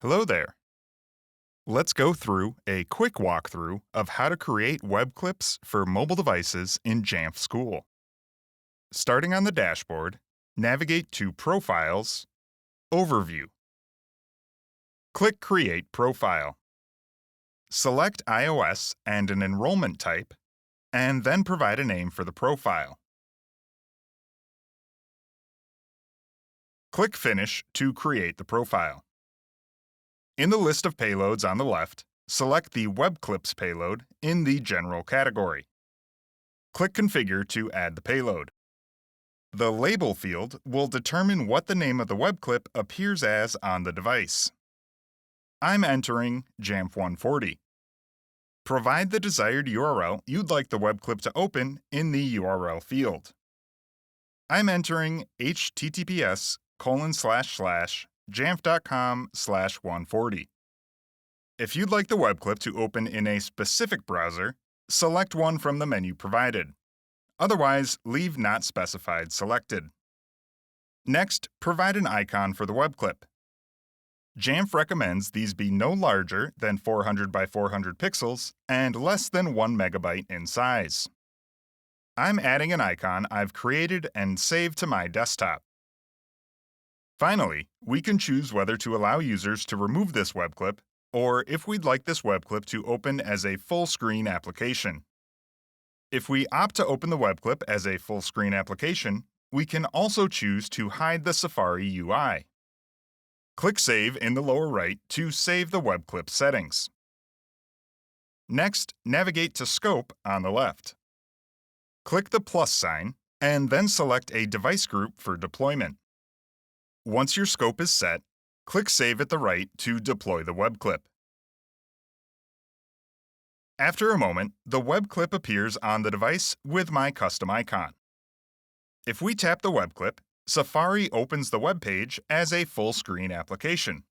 Hello there. Let's go through a quick walkthrough of how to create web clips for mobile devices in Jamf School. Starting on the dashboard, navigate to Profiles, Overview. Click Create Profile. Select iOS and an enrollment type, and then provide a name for the profile. Click Finish to create the profile. In the list of payloads on the left, select the Web Clips payload in the General category. Click Configure to add the payload. The Label field will determine what the name of the web clip appears as on the device. I'm entering Jamf 140. Provide the desired URL you'd like the web clip to open in the URL field. I'm entering https://jamf.com/140. If you'd like the web clip to open in a specific browser, select one from the menu provided. Otherwise, leave Not Specified selected. Next, provide an icon for the web clip. Jamf recommends these be no larger than 400 by 400 pixels and less than 1 megabyte in size. I'm adding an icon I've created and saved to my desktop. Finally, we can choose whether to allow users to remove this web clip or if we'd like this web clip to open as a full-screen application. If we opt to open the web clip as a full-screen application, we can also choose to hide the Safari UI. Click Save in the lower right to save the web clip settings. Next, navigate to Scope on the left. Click the plus sign, and then select a device group for deployment. Once your scope is set, click Save at the right to deploy the web clip. After a moment, the web clip appears on the device with my custom icon. If we tap the web clip, Safari opens the web page as a full-screen application.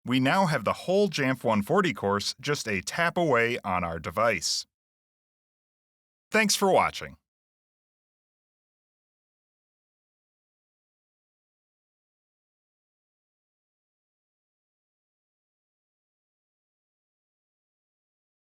We now have the whole Jamf 140 course just a tap away on our device. Thanks for watching.